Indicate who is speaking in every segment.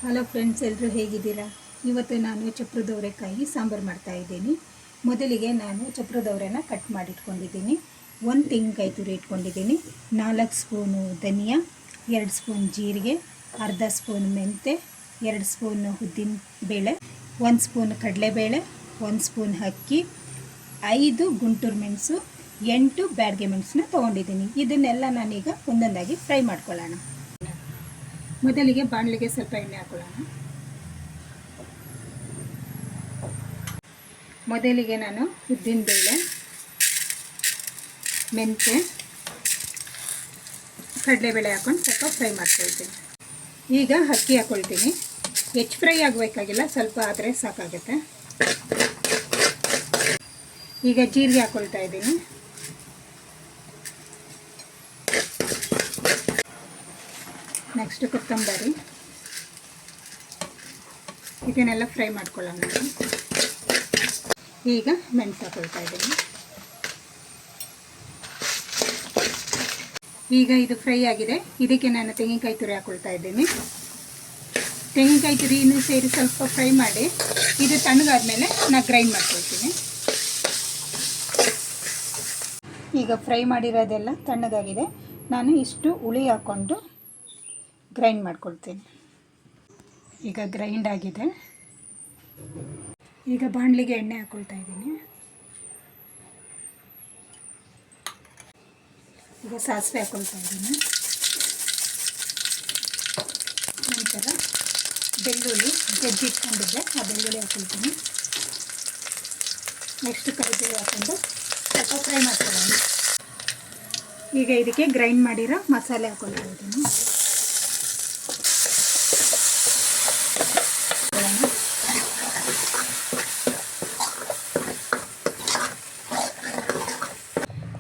Speaker 1: Hello friends, ಎಲ್ಲರೂ ಹೇಗಿದ್ದೀರಾ? ಇವತ್ತು ನಾನು ಚಪ್ರದ ಅವರೆಕಾಯಿ ಸಾಂಬಾರು ಮಾಡ್ತಾಯಿದ್ದೀನಿ. ಮೊದಲಿಗೆ ನಾನು ಚಪ್ರದ ಅವರೆನ ಕಟ್ ಮಾಡಿಟ್ಕೊಂಡಿದ್ದೀನಿ. 1 ತೆಂಗಿನಕಾಯಿ ತುರಿ ಇಟ್ಕೊಂಡಿದ್ದೀನಿ. 4 ಸ್ಪೂನು ಧನಿಯಾ, 2 ಸ್ಪೂನ್ ಜೀರಿಗೆ, ಅರ್ಧ ಸ್ಪೂನ್ ಮೆಂತೆ, 2 ಸ್ಪೂನ್ ಉದ್ದಿನ ಬೇಳೆ, 1 ಸ್ಪೂನ್ ಕಡಲೆಬೇಳೆ, 1 ಸ್ಪೂನ್ ಅಕ್ಕಿ, 5 ಗುಂಟೂರು ಮೆಣಸು, 8 ಬ್ಯಾಡಗೆ ಮೆಣಸನ್ನ ತೊಗೊಂಡಿದ್ದೀನಿ. ಇದನ್ನೆಲ್ಲ ನಾನೀಗ ಒಂದೊಂದಾಗಿ ಫ್ರೈ ಮಾಡ್ಕೊಳ್ಳೋಣ. ಮೊದಲಿಗೆ ಬಾಣಲಿಗೆ ಸ್ವಲ್ಪ ಎಣ್ಣೆ ಹಾಕೊಳ್ಳೋಣ. ಮೊದಲಿಗೆ ನಾನು ಉದ್ದಿನ ಬೇಳೆ, ಮೆಂತೆ, ಕಡಲೆಬೇಳೆ ಹಾಕೊಂಡು ಸ್ವಲ್ಪ ಫ್ರೈ ಮಾಡ್ಕೊಳ್ತೀನಿ. ಈಗ ಅಕ್ಕಿ ಹಾಕ್ಕೊಳ್ತೀನಿ. ಹೆಚ್ಚು ಫ್ರೈ ಆಗಬೇಕಾಗಿಲ್ಲ, ಸ್ವಲ್ಪ ಆದರೆ ಸಾಕಾಗುತ್ತೆ. ಈಗ ಜೀರಿಗೆ ಹಾಕ್ಕೊಳ್ತಾ ಇದ್ದೀನಿ. ನೆಕ್ಸ್ಟ್ ಕೊತ್ತಂಬರಿ. ಇದನ್ನೆಲ್ಲ ಫ್ರೈ ಮಾಡ್ಕೊಳ್ಳೋಣ. ಈಗ ಮೆಣಸು ಹಾಕೊಳ್ತಾ ಇದ್ದೀನಿ. ಈಗ ಇದು ಫ್ರೈ ಆಗಿದೆ. ಇದಕ್ಕೆ ನಾನು ತೆಂಗಿನಕಾಯಿ ತುರಿ ಹಾಕ್ಕೊಳ್ತಾ ಇದ್ದೀನಿ. ತೆಂಗಿನಕಾಯಿ ತುರಿಯನ್ನು ಸೇರಿ ಸ್ವಲ್ಪ ಫ್ರೈ ಮಾಡಿ ಇದು ತಣ್ಣಗಾದ್ಮೇಲೆ ನಾನು ಗ್ರೈಂಡ್ ಮಾಡ್ಕೊಳ್ತೀನಿ. ಈಗ ಫ್ರೈ ಮಾಡಿರೋದೆಲ್ಲ ತಣ್ಣಗಾಗಿದೆ. ನಾನು ಇಷ್ಟು ಹುಳಿ ಹಾಕ್ಕೊಂಡು ಗ್ರೈಂಡ್ ಮಾಡ್ಕೊಳ್ತೀನಿ. ಈಗ ಗ್ರೈಂಡ್ ಆಗಿದೆ. ಈಗ ಬಾಣಲಿಗೆ ಎಣ್ಣೆ ಹಾಕ್ಕೊಳ್ತಾ ಇದ್ದೀನಿ. ಈಗ ಸಾಸಿವೆ ಹಾಕ್ಕೊಳ್ತಾ ಇದ್ದೀನಿ. ನಂತರ ಬೆಳ್ಳುಳ್ಳಿ ಜಜ್ಜಿಟ್ಕೊಂಡಿದ್ದೆ, ಆ ಬೆಳ್ಳುಳ್ಳಿ ಹಾಕ್ಕೊಳ್ತೀನಿ. ನೆಕ್ಸ್ಟ್ ಕರಿಬೇವು ಹಾಕ್ಕೊಂಡು ಸ್ವಲ್ಪ ಫ್ರೈ ಮಾಡ್ಕೊಳ್ಳೋಣ. ಈಗ ಇದಕ್ಕೆ ಗ್ರೈಂಡ್ ಮಾಡಿರೋ ಮಸಾಲೆ ಹಾಕ್ಕೊಳ್ತಾ ಇದ್ದೀನಿ.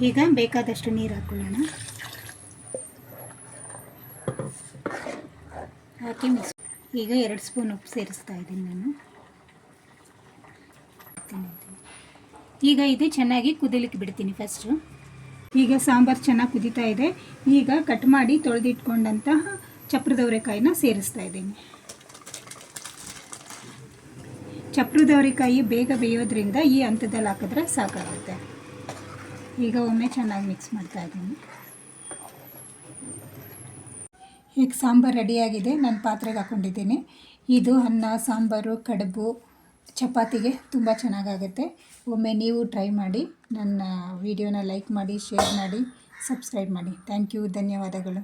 Speaker 1: ಈಗ ಬೇಕಾದಷ್ಟು ನೀರು ಹಾಕ್ಕೊಳ್ಳೋಣ. ಹಾಕಿ ಮಿಕ್ಸ್. ಈಗ 2 ಸ್ಪೂನ್ ಉಪ್ಪು ಸೇರಿಸ್ತಾ ಇದ್ದೀನಿ ನಾನು. ಈಗ ಇದು ಚೆನ್ನಾಗಿ ಕುದಿಲಿಕ್ಕೆ ಬಿಡ್ತೀನಿ ಫಸ್ಟು. ಈಗ ಸಾಂಬಾರು ಚೆನ್ನಾಗಿ ಕುದೀತಾ ಇದೆ. ಈಗ ಕಟ್ ಮಾಡಿ ತೊಳೆದಿಟ್ಕೊಂಡಂತಹ ಚಪ್ರದ ಅವರೆಕಾಯಿನ ಸೇರಿಸ್ತಾ ಇದ್ದೀನಿ. ಚಪ್ರದ ಅವರೆಕಾಯಿ ಬೇಗ ಬೇಯೋದ್ರಿಂದ ಈ ಹಂತದಲ್ಲಿ ಹಾಕಿದ್ರೆ ಸಾಕಾಗುತ್ತೆ. ಈಗ ಒಮ್ಮೆ ಚೆನ್ನಾಗಿ ಮಿಕ್ಸ್ ಮಾಡ್ತಾ ಇದ್ದೀನಿ. ಈಗ ಸಾಂಬಾರು ರೆಡಿಯಾಗಿದೆ. ನಾನು ಪಾತ್ರೆಗೆ ಹಾಕ್ಕೊಂಡಿದ್ದೀನಿ. ಇದು ಅನ್ನ, ಸಾಂಬಾರು, ಕಡುಬು, ಚಪಾತಿಗೆ ತುಂಬ ಚೆನ್ನಾಗಾಗುತ್ತೆ. ಒಮ್ಮೆ ನೀವು ಟ್ರೈ ಮಾಡಿ. ನನ್ನ ವಿಡಿಯೋನ ಲೈಕ್ ಮಾಡಿ, ಶೇರ್ ಮಾಡಿ, ಸಬ್ಸ್ಕ್ರೈಬ್ ಮಾಡಿ. Thank you. ಧನ್ಯವಾದಗಳು.